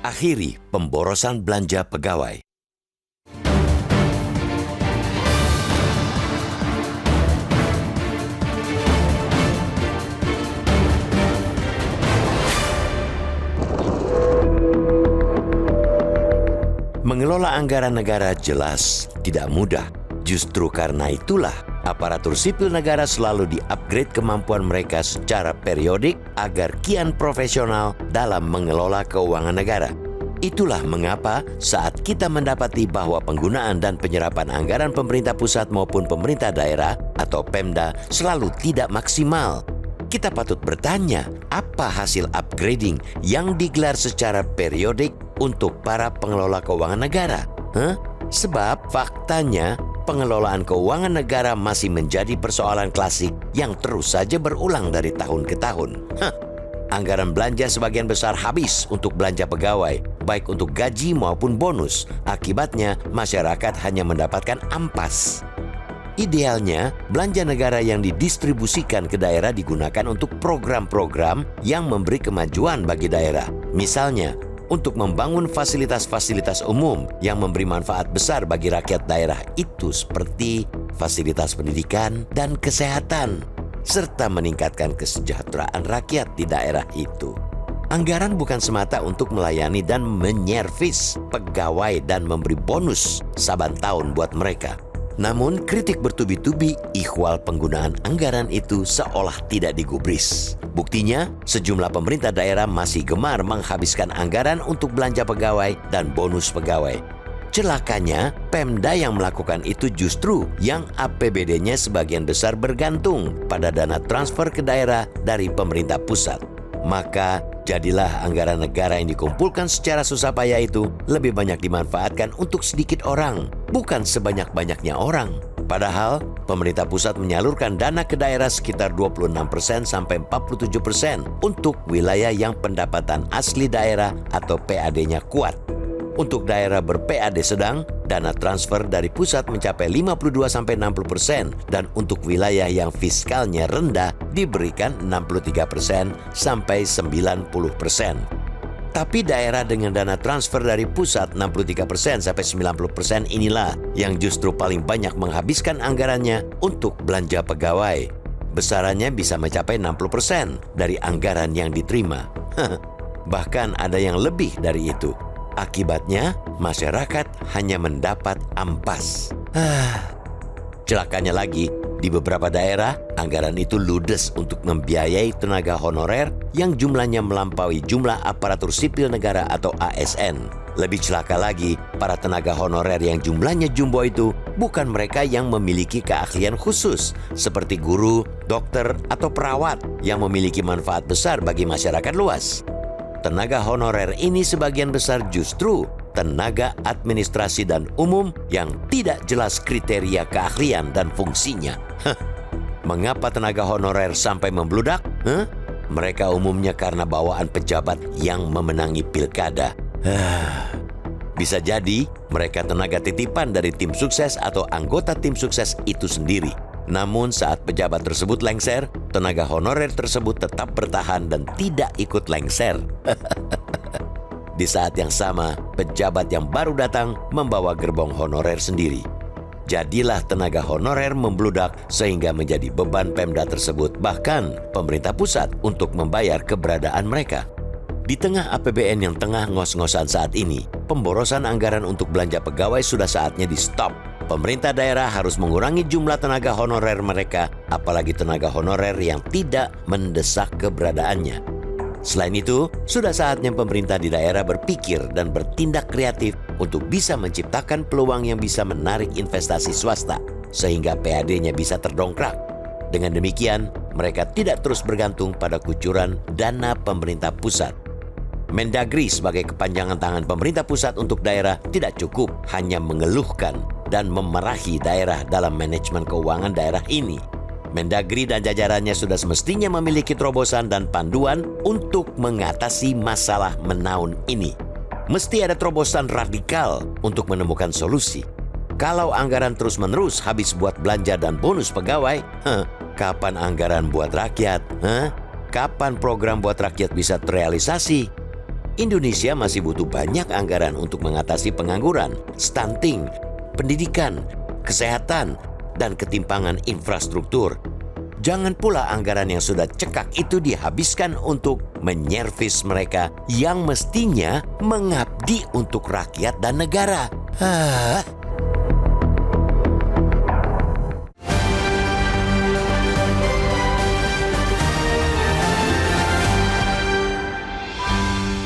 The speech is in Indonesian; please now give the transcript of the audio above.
Akhiri pemborosan belanja pegawai. Mengelola anggaran negara jelas tidak mudah. Justru karena itulah aparatur sipil negara selalu di-upgrade kemampuan mereka secara periodik agar kian profesional dalam mengelola keuangan negara. Itulah mengapa saat kita mendapati bahwa penggunaan dan penyerapan anggaran pemerintah pusat maupun pemerintah daerah atau Pemda selalu tidak maksimal. Kita patut bertanya, apa hasil upgrading yang digelar secara periodik untuk para pengelola keuangan negara? Sebab faktanya pengelolaan keuangan negara masih menjadi persoalan klasik yang terus saja berulang dari tahun ke tahun. Anggaran belanja sebagian besar habis untuk belanja pegawai, baik untuk gaji maupun bonus. Akibatnya, masyarakat hanya mendapatkan ampas. Idealnya, belanja negara yang didistribusikan ke daerah digunakan untuk program-program yang memberi kemajuan bagi daerah. Misalnya, untuk membangun fasilitas-fasilitas umum yang memberi manfaat besar bagi rakyat daerah itu seperti fasilitas pendidikan dan kesehatan, serta meningkatkan kesejahteraan rakyat di daerah itu. Anggaran bukan semata untuk melayani dan menyervis pegawai dan memberi bonus saban tahun buat mereka. Namun kritik bertubi-tubi ihwal penggunaan anggaran itu seolah tidak digubris. Buktinya, sejumlah pemerintah daerah masih gemar menghabiskan anggaran untuk belanja pegawai dan bonus pegawai. Celakanya, Pemda yang melakukan itu justru yang APBD-nya sebagian besar bergantung pada dana transfer ke daerah dari pemerintah pusat. Maka, jadilah anggaran negara yang dikumpulkan secara susah payah itu lebih banyak dimanfaatkan untuk sedikit orang, bukan sebanyak-banyaknya orang. Padahal, pemerintah pusat menyalurkan dana ke daerah sekitar 26% sampai 47% untuk wilayah yang pendapatan asli daerah atau PAD-nya kuat. Untuk daerah ber-PAD sedang, dana transfer dari pusat mencapai 52-60% dan untuk wilayah yang fiskalnya rendah diberikan 63% sampai 90%. Tapi daerah dengan dana transfer dari pusat 63% sampai 90% inilah yang justru paling banyak menghabiskan anggarannya untuk belanja pegawai. Besarannya bisa mencapai 60% dari anggaran yang diterima. Bahkan ada yang lebih dari itu. Akibatnya, masyarakat hanya mendapat ampas. Celakanya lagi, di beberapa daerah, anggaran itu ludes untuk membiayai tenaga honorer yang jumlahnya melampaui jumlah aparatur sipil negara atau ASN. Lebih celaka lagi, para tenaga honorer yang jumlahnya jumbo itu bukan mereka yang memiliki keahlian khusus, seperti guru, dokter, atau perawat yang memiliki manfaat besar bagi masyarakat luas. Tenaga honorer ini sebagian besar justru tenaga administrasi dan umum yang tidak jelas kriteria keahlian dan fungsinya. Mengapa tenaga honorer sampai membludak? Mereka umumnya karena bawaan pejabat yang memenangi pilkada. Bisa jadi mereka tenaga titipan dari tim sukses atau anggota tim sukses itu sendiri. Namun saat pejabat tersebut lengser, tenaga honorer tersebut tetap bertahan dan tidak ikut lengser. Di saat yang sama, pejabat yang baru datang membawa gerbong honorer sendiri. Jadilah tenaga honorer membludak sehingga menjadi beban Pemda tersebut, bahkan pemerintah pusat untuk membayar keberadaan mereka. Di tengah APBN yang tengah ngos-ngosan saat ini, pemborosan anggaran untuk belanja pegawai sudah saatnya di-stop. Pemerintah daerah harus mengurangi jumlah tenaga honorer mereka, apalagi tenaga honorer yang tidak mendesak keberadaannya. Selain itu, sudah saatnya pemerintah di daerah berpikir dan bertindak kreatif untuk bisa menciptakan peluang yang bisa menarik investasi swasta, sehingga PAD-nya bisa terdongkrak. Dengan demikian, mereka tidak terus bergantung pada kucuran dana pemerintah pusat. Mendagri sebagai kepanjangan tangan pemerintah pusat untuk daerah tidak cukup hanya mengeluhkan dan memarahi daerah dalam manajemen keuangan daerah ini. Mendagri dan jajarannya sudah semestinya memiliki terobosan dan panduan untuk mengatasi masalah menaun ini. Mesti ada terobosan radikal untuk menemukan solusi. Kalau anggaran terus-menerus habis buat belanja dan bonus pegawai, kapan anggaran buat rakyat? Kapan program buat rakyat bisa terrealisasi? Indonesia masih butuh banyak anggaran untuk mengatasi pengangguran, stunting, pendidikan, kesehatan, dan ketimpangan infrastruktur. Jangan pula anggaran yang sudah cekak itu dihabiskan untuk menyervis mereka yang mestinya mengabdi untuk rakyat dan negara.